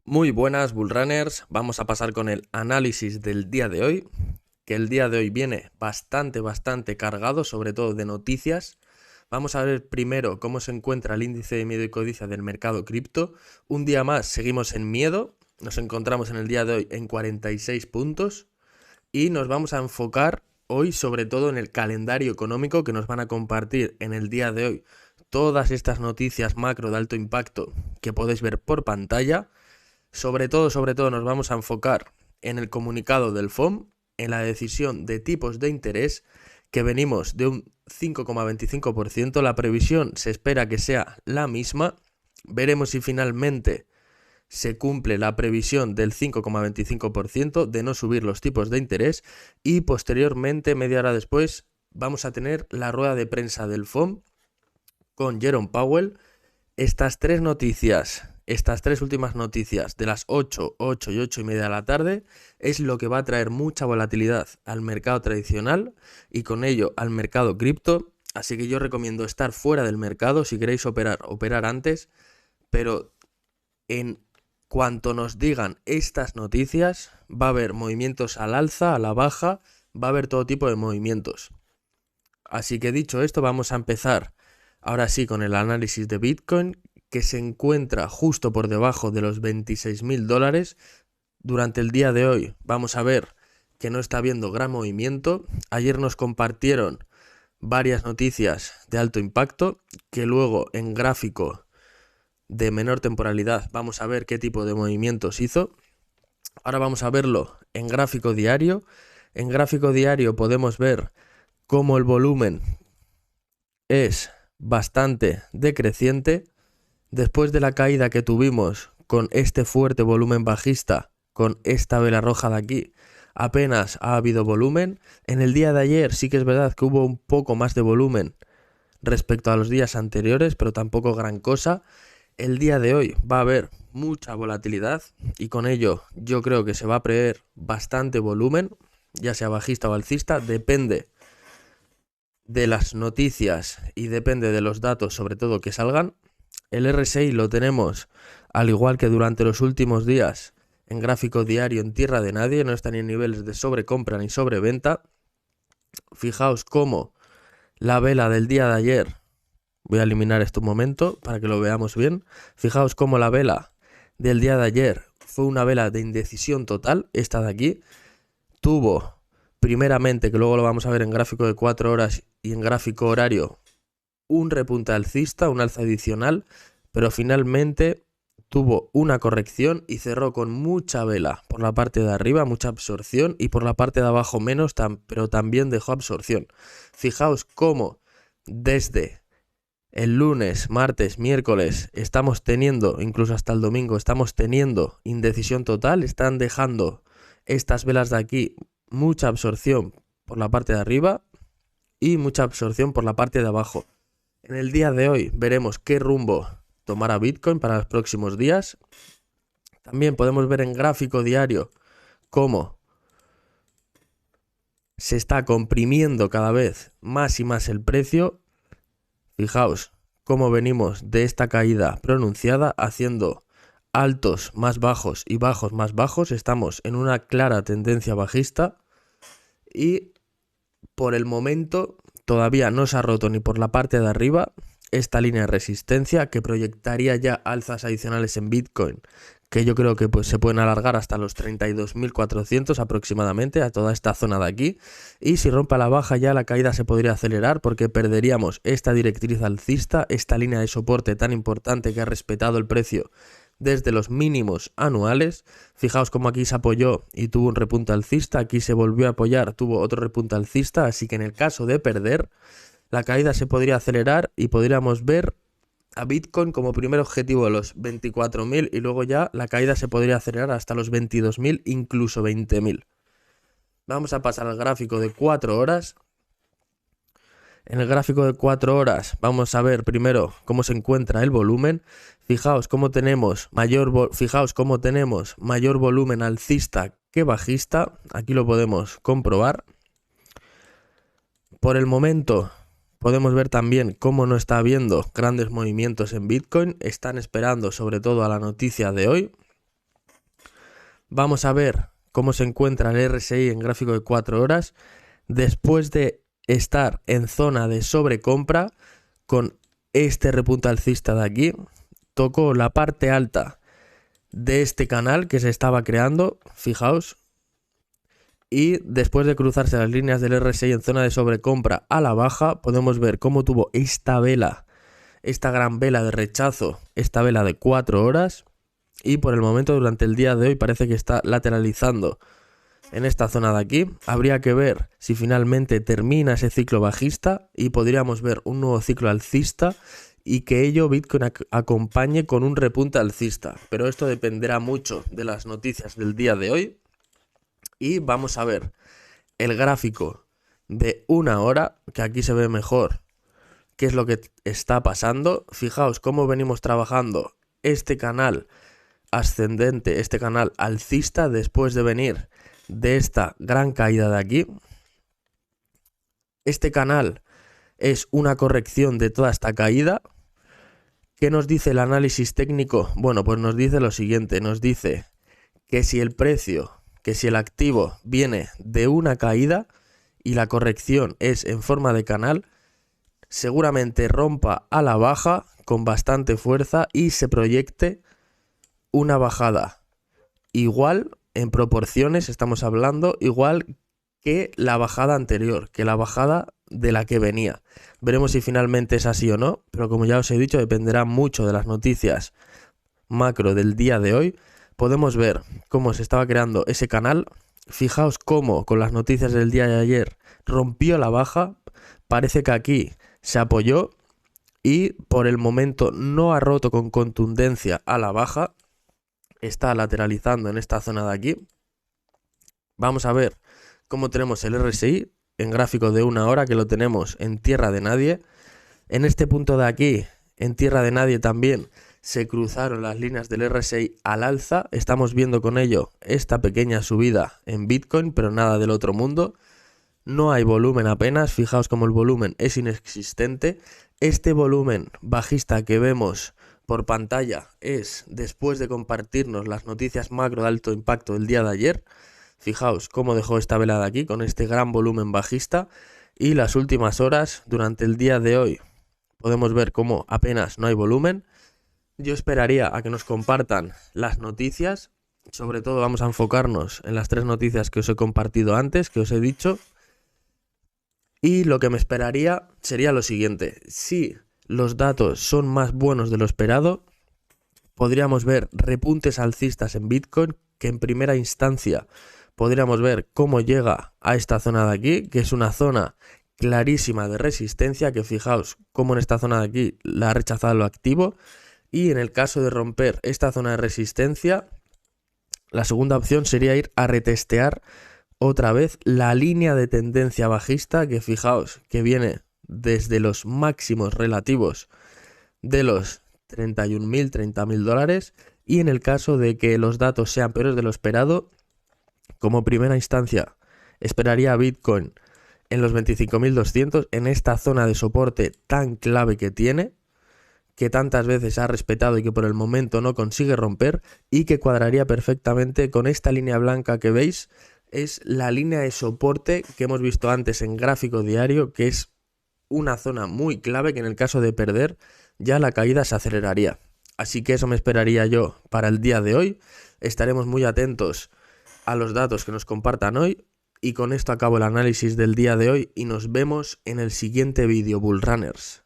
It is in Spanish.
Muy buenas bullrunners, vamos a pasar con el análisis del día de hoy, que el día de hoy viene bastante cargado, sobre todo de noticias. Vamos a ver primero cómo se encuentra el índice de miedo y codicia del mercado cripto. Un día más seguimos en miedo, nos encontramos en el día de hoy en 46 puntos y nos vamos a enfocar hoy sobre todo en el calendario económico que nos van a compartir en el día de hoy todas estas noticias macro de alto impacto que podéis ver por pantalla. Sobre todo nos vamos a enfocar en el comunicado del FOM, en la decisión de tipos de interés, que venimos de un 5,25%, la previsión se espera que sea la misma, veremos si finalmente se cumple la previsión del 5,25% de no subir los tipos de interés y posteriormente, media hora después, vamos a tener la rueda de prensa del FOM con Jerome Powell. Estas tres últimas noticias de las 8 y 8 y media de la tarde es lo que va a traer mucha volatilidad al mercado tradicional y con ello al mercado cripto. Así que yo recomiendo estar fuera del mercado. Si queréis operar antes, pero en cuanto nos digan estas noticias va a haber movimientos al alza, a la baja, va a haber todo tipo de movimientos. Así que dicho esto, vamos a empezar ahora sí con el análisis de Bitcoin, que se encuentra justo por debajo de los $26.000. Durante el día de hoy vamos a ver que no está habiendo gran movimiento. Ayer nos compartieron varias noticias de alto impacto, que luego en gráfico de menor temporalidad vamos a ver qué tipo de movimientos hizo. Ahora vamos a verlo en gráfico diario. En gráfico diario podemos ver cómo el volumen es bastante decreciente. Después de la caída que tuvimos con este fuerte volumen bajista, con esta vela roja de aquí, apenas ha habido volumen. En el día de ayer sí que es verdad que hubo un poco más de volumen respecto a los días anteriores, pero tampoco gran cosa. El día de hoy va a haber mucha volatilidad y con ello yo creo que se va a prever bastante volumen, ya sea bajista o alcista, depende de las noticias y depende de los datos sobre todo que salgan. El RSI lo tenemos, al igual que durante los últimos días, en gráfico diario en tierra de nadie, no está ni en niveles de sobrecompra ni sobreventa. Fijaos cómo la vela del día de ayer, voy a eliminar esto un momento para que lo veamos bien. Fijaos cómo la vela del día de ayer fue una vela de indecisión total, esta de aquí. Tuvo primeramente, que luego lo vamos a ver en gráfico de 4 horas y en gráfico horario, un repunte alcista, un alza adicional, pero finalmente tuvo una corrección y cerró con mucha vela por la parte de arriba, mucha absorción, y por la parte de abajo menos, pero también dejó absorción. Fijaos cómo desde el lunes, martes, miércoles estamos teniendo, incluso hasta el domingo, estamos teniendo indecisión total. Están dejando estas velas de aquí mucha absorción por la parte de arriba y mucha absorción por la parte de abajo. En el día de hoy veremos qué rumbo tomará Bitcoin para los próximos días. También podemos ver en gráfico diario cómo se está comprimiendo cada vez más y más el precio. Fijaos cómo venimos de esta caída pronunciada haciendo altos más bajos y bajos más bajos. Estamos en una clara tendencia bajista y por el momento todavía no se ha roto ni por la parte de arriba esta línea de resistencia que proyectaría ya alzas adicionales en Bitcoin, que yo creo que pues se pueden alargar hasta los 32.400 aproximadamente, a toda esta zona de aquí. Y si rompe a la baja ya la caída se podría acelerar porque perderíamos esta directriz alcista, esta línea de soporte tan importante que ha respetado el precio desde los mínimos anuales. Fijaos cómo aquí se apoyó y tuvo un repunte alcista, aquí se volvió a apoyar, tuvo otro repunte alcista, así que en el caso de perder, la caída se podría acelerar y podríamos ver a Bitcoin como primer objetivo de los 24.000 y luego ya la caída se podría acelerar hasta los 22.000, incluso 20.000. Vamos a pasar al gráfico de 4 horas. En el gráfico de 4 horas vamos a ver primero cómo se encuentra el volumen. Fijaos cómo tenemos mayor volumen alcista que bajista. Aquí lo podemos comprobar. Por el momento podemos ver también cómo no está habiendo grandes movimientos en Bitcoin. Están esperando sobre todo a la noticia de hoy. Vamos a ver cómo se encuentra el RSI en gráfico de 4 horas. Después de estar en zona de sobrecompra con este repunte alcista de aquí, tocó la parte alta de este canal que se estaba creando, fijaos, y después de cruzarse las líneas del RSI en zona de sobrecompra a la baja, podemos ver cómo tuvo esta vela, esta gran vela de rechazo, esta vela de 4 horas, y por el momento durante el día de hoy parece que está lateralizando en esta zona de aquí. Habría que ver si finalmente termina ese ciclo bajista y podríamos ver un nuevo ciclo alcista y que ello Bitcoin acompañe con un repunte alcista. Pero esto dependerá mucho de las noticias del día de hoy. Y vamos a ver el gráfico de 1 hora, que aquí se ve mejor qué es lo que está pasando. Fijaos cómo venimos trabajando este canal ascendente, este canal alcista, después de venir de esta gran caída de aquí. Este canal es una corrección de toda esta caída. ¿Qué nos dice el análisis técnico? Bueno, pues nos dice lo siguiente, nos dice que si el precio, que si el activo viene de una caída y la corrección es en forma de canal, seguramente rompa a la baja con bastante fuerza y se proyecte una bajada igual en proporciones, estamos hablando, igual que la bajada anterior, que la bajada de la que venía. Veremos si finalmente es así o no, pero como ya os he dicho, dependerá mucho de las noticias macro del día de hoy. Podemos ver cómo se estaba creando ese canal. Fijaos cómo con las noticias del día de ayer rompió la baja. Parece que aquí se apoyó y por el momento no ha roto con contundencia a la baja. Está lateralizando en esta zona de aquí. Vamos a ver cómo tenemos el RSI en gráfico de 1 hora, que lo tenemos en tierra de nadie. En este punto de aquí, en tierra de nadie también, se cruzaron las líneas del RSI al alza. Estamos viendo con ello esta pequeña subida en Bitcoin, pero nada del otro mundo. No hay volumen apenas. Fijaos cómo el volumen es inexistente. Este volumen bajista que vemos por pantalla es después de compartirnos las noticias macro de alto impacto del día de ayer. Fijaos cómo dejó esta vela de aquí con este gran volumen bajista, y las últimas horas durante el día de hoy podemos ver cómo apenas no hay volumen. Yo esperaría a que nos compartan las noticias, sobre todo vamos a enfocarnos en las 3 noticias que os he compartido antes, que os he dicho, y lo que me esperaría sería lo siguiente: si los datos son más buenos de lo esperado, podríamos ver repuntes alcistas en Bitcoin, que en primera instancia podríamos ver cómo llega a esta zona de aquí, que es una zona clarísima de resistencia, que fijaos cómo en esta zona de aquí la ha rechazado lo activo, y en el caso de romper esta zona de resistencia, la segunda opción sería ir a retestear otra vez la línea de tendencia bajista, que fijaos que viene desde los máximos relativos de los 31.000, 30.000 dólares, y en el caso de que los datos sean peores de lo esperado, como primera instancia esperaría a Bitcoin en los 25.200, en esta zona de soporte tan clave que tiene, que tantas veces ha respetado y que por el momento no consigue romper, y que cuadraría perfectamente con esta línea blanca que veis. Es la línea de soporte que hemos visto antes en gráfico diario, que es una zona muy clave, que en el caso de perder ya la caída se aceleraría. Así que eso me esperaría yo para el día de hoy. Estaremos muy atentos a los datos que nos compartan hoy, y con esto acabo el análisis del día de hoy y nos vemos en el siguiente vídeo, Bullrunners.